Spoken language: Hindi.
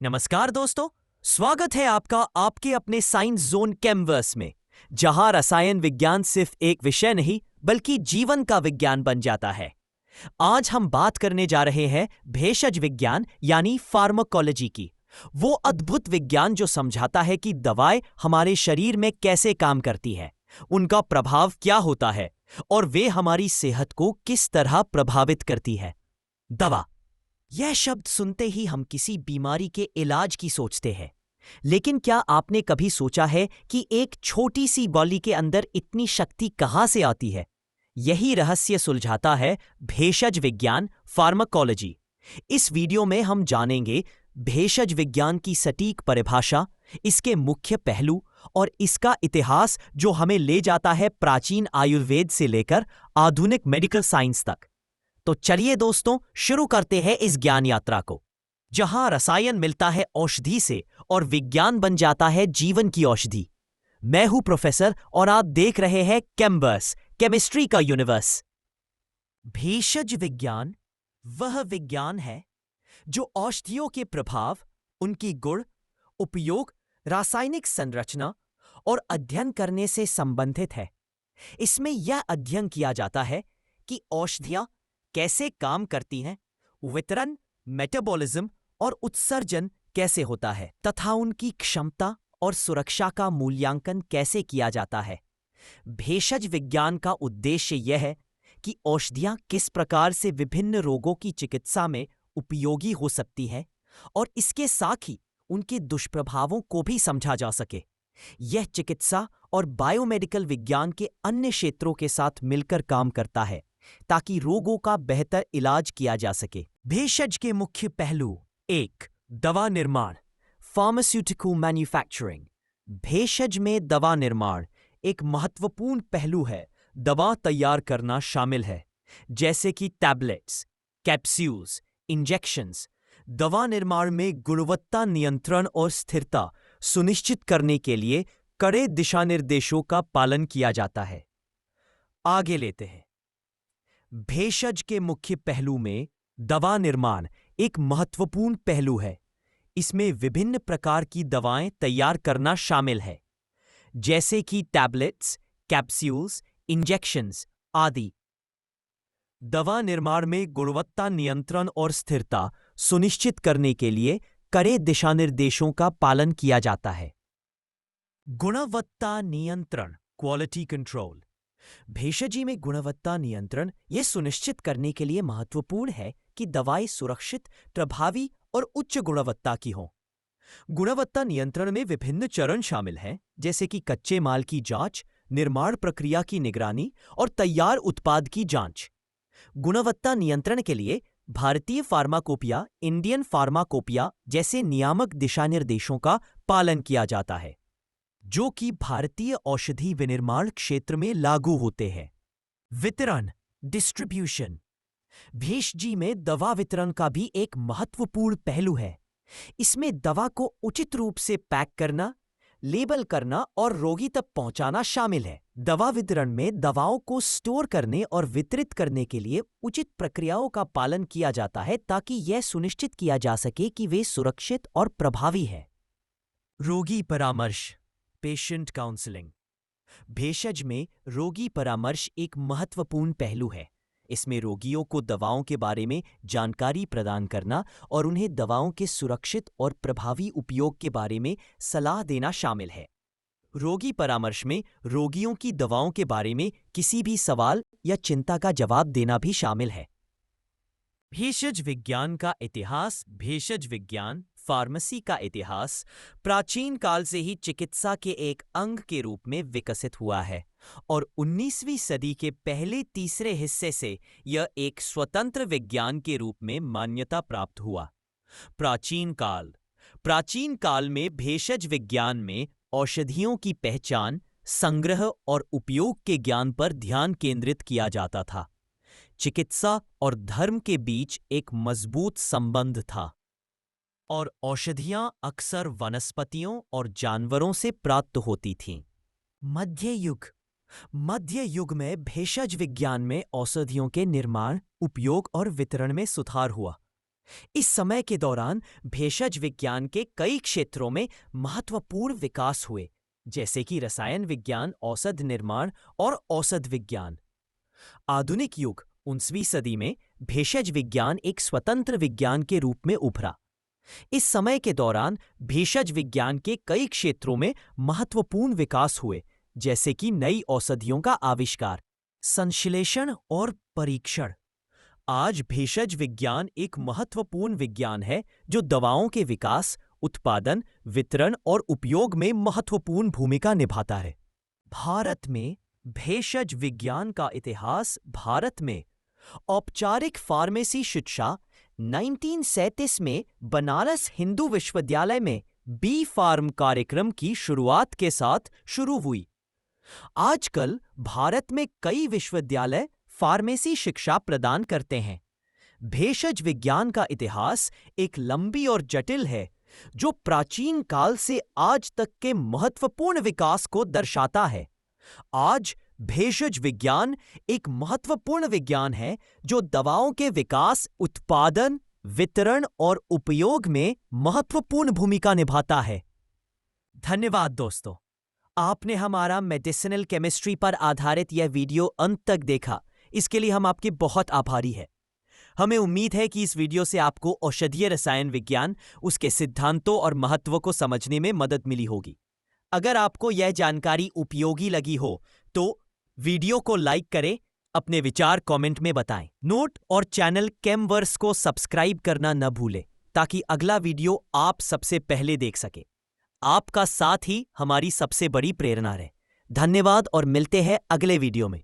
नमस्कार दोस्तों, स्वागत है आपका आपके अपने साइंस जोन कैमवर्स में, जहां रसायन विज्ञान सिर्फ एक विषय नहीं बल्कि जीवन का विज्ञान बन जाता है। आज हम बात करने जा रहे हैं भेषज विज्ञान यानी फार्माकोलॉजी की। वो अद्भुत विज्ञान जो समझाता है कि दवाएं हमारे शरीर में कैसे काम करती है, उनका प्रभाव क्या होता है और वे हमारी सेहत को किस तरह प्रभावित करती है। दवा, यह शब्द सुनते ही हम किसी बीमारी के इलाज की सोचते हैं। लेकिन क्या आपने कभी सोचा है कि एक छोटी सी गोली के अंदर इतनी शक्ति कहां से आती है? यही रहस्य सुलझाता है भेषज विज्ञान, फार्माकोलॉजी। इस वीडियो में हम जानेंगे भेषज विज्ञान की सटीक परिभाषा, इसके मुख्य पहलू और इसका इतिहास जो हमें ले जाता है प्राचीन आयुर्वेद से लेकर आधुनिक मेडिकल साइंस तक। तो चलिए दोस्तों, शुरू करते हैं इस ज्ञान यात्रा को, जहां रसायन मिलता है औषधि से और विज्ञान बन जाता है जीवन की औषधि। मैं हूं प्रोफेसर और आप देख रहे हैं कैमवर्स, केमिस्ट्री का यूनिवर्स। भेषज विज्ञान वह विज्ञान है जो औषधियों के प्रभाव, उनकी गुण, उपयोग, रासायनिक संरचना और अध्ययन करने से संबंधित है। इसमें यह अध्ययन किया जाता है कि औषधियां कैसे काम करती हैं, वितरण, मेटाबॉलिज्म और उत्सर्जन कैसे होता है तथा उनकी क्षमता और सुरक्षा का मूल्यांकन कैसे किया जाता है। भेषज विज्ञान का उद्देश्य यह है कि औषधियां किस प्रकार से विभिन्न रोगों की चिकित्सा में उपयोगी हो सकती है और इसके साथ ही उनके दुष्प्रभावों को भी समझा जा सके। यह चिकित्सा और बायोमेडिकल विज्ञान के अन्य क्षेत्रों के साथ मिलकर काम करता है ताकि रोगों का बेहतर इलाज किया जा सके। भेषज के मुख्य पहलू: 1. दवा निर्माण, फार्मास्यूटिकल मैन्युफैक्चरिंग। भेषज में दवा निर्माण एक महत्वपूर्ण पहलू है। दवा तैयार करना शामिल है, जैसे कि टैबलेट्स, कैप्सूल्स, इंजेक्शंस। दवा निर्माण में गुणवत्ता नियंत्रण और स्थिरता सुनिश्चित करने के लिए कड़े दिशानिर्देशों का पालन किया जाता है। आगे लेते हैं। भेषज के मुख्य पहलू में दवा निर्माण एक महत्वपूर्ण पहलू है। इसमें विभिन्न प्रकार की दवाएं तैयार करना शामिल है, जैसे कि टैबलेट्स, कैप्सूल्स, इंजेक्शंस आदि। दवा निर्माण में गुणवत्ता नियंत्रण और स्थिरता सुनिश्चित करने के लिए कड़े दिशानिर्देशों का पालन किया जाता है। गुणवत्ता नियंत्रण, क्वालिटी कंट्रोल। भेषजी में गुणवत्ता नियंत्रण यह सुनिश्चित करने के लिए महत्वपूर्ण है कि दवाएं सुरक्षित, प्रभावी और उच्च गुणवत्ता की हों। गुणवत्ता नियंत्रण में विभिन्न चरण शामिल हैं, जैसे कि कच्चे माल की जांच, निर्माण प्रक्रिया की निगरानी और तैयार उत्पाद की जांच। गुणवत्ता नियंत्रण के लिए भारतीय फार्माकोपिया, इंडियन फार्माकोपिया जैसे नियामक दिशानिर्देशों का पालन किया जाता है, जो कि भारतीय औषधि विनिर्माण क्षेत्र में लागू होते हैं। वितरण, डिस्ट्रीब्यूशन। भेषजी में दवा वितरण का भी एक महत्वपूर्ण पहलू है। इसमें दवा को उचित रूप से पैक करना, लेबल करना और रोगी तक पहुंचाना शामिल है। दवा वितरण में दवाओं को स्टोर करने और वितरित करने के लिए उचित प्रक्रियाओं का पालन किया जाता है ताकि यह सुनिश्चित किया जा सके कि वे सुरक्षित और प्रभावी हैं। रोगी परामर्श, पेशेंट काउंसलिंग। भेषज में रोगी परामर्श एक महत्वपूर्ण पहलू है। इसमें रोगियों को दवाओं के बारे में जानकारी प्रदान करना और उन्हें दवाओं के सुरक्षित और प्रभावी उपयोग के बारे में सलाह देना शामिल है। रोगी परामर्श में रोगियों की दवाओं के बारे में किसी भी सवाल या चिंता का जवाब देना भी शामिल है। भेषज विज्ञान का इतिहास। भेषज विज्ञान, फार्मेसी का इतिहास प्राचीन काल से ही चिकित्सा के एक अंग के रूप में विकसित हुआ है और 19वीं सदी के पहले तीसरे हिस्से से यह एक स्वतंत्र विज्ञान के रूप में मान्यता प्राप्त हुआ। प्राचीन काल में भेषज विज्ञान में औषधियों की पहचान, संग्रह और उपयोग के ज्ञान पर ध्यान केंद्रित किया जाता था। चिकित्सा और धर्म के बीच एक मजबूत संबंध था और औषधियां अक्सर वनस्पतियों और जानवरों से प्राप्त होती थीं। मध्य युग में भेषज विज्ञान में औषधियों के निर्माण, उपयोग और वितरण में सुधार हुआ। इस समय के दौरान भेषज विज्ञान के कई क्षेत्रों में महत्वपूर्ण विकास हुए, जैसे कि रसायन विज्ञान, औषध निर्माण और औषध विज्ञान। आधुनिक युग 19वीं सदी में भेषज विज्ञान एक स्वतंत्र विज्ञान के रूप में उभरा। इस समय के दौरान भेषज विज्ञान के कई क्षेत्रों में महत्वपूर्ण विकास हुए, जैसे कि नई औषधियों का आविष्कार, संश्लेषण और परीक्षण। आज भेषज विज्ञान एक महत्वपूर्ण विज्ञान है जो दवाओं के विकास, उत्पादन, वितरण और उपयोग में महत्वपूर्ण भूमिका निभाता है। भारत में भेषज विज्ञान का इतिहास। भारत में औपचारिक फार्मेसी शिक्षा 1937 में बनारस हिंदू विश्वविद्यालय में बी फार्म कार्यक्रम की शुरुआत के साथ शुरू हुई। आजकल भारत में कई विश्वविद्यालय फार्मेसी शिक्षा प्रदान करते हैं। भेषज विज्ञान का इतिहास एक लंबी और जटिल है, जो प्राचीन काल से आज तक के महत्वपूर्ण विकास को दर्शाता है। आज भेषज विज्ञान एक महत्वपूर्ण विज्ञान है जो दवाओं के विकास, उत्पादन, वितरण और उपयोग में महत्वपूर्ण भूमिका निभाता है। धन्यवाद दोस्तों, आपने हमारा मेडिसिनल केमिस्ट्री पर आधारित यह वीडियो अंत तक देखा। इसके लिए हम आपके बहुत आभारी हैं। हमें उम्मीद है कि इस वीडियो से आपको औषधीय रसायन विज्ञान, उसके सिद्धांतों और महत्व को समझने में मदद मिली होगी। अगर आपको यह जानकारी उपयोगी लगी हो तो वीडियो को लाइक करें, अपने विचार कमेंट में बताएं। नोट और चैनल केमवर्स को सब्सक्राइब करना न भूलें ताकि अगला वीडियो आप सबसे पहले देख सके। आपका साथ ही हमारी सबसे बड़ी प्रेरणा है। धन्यवाद और मिलते हैं अगले वीडियो में।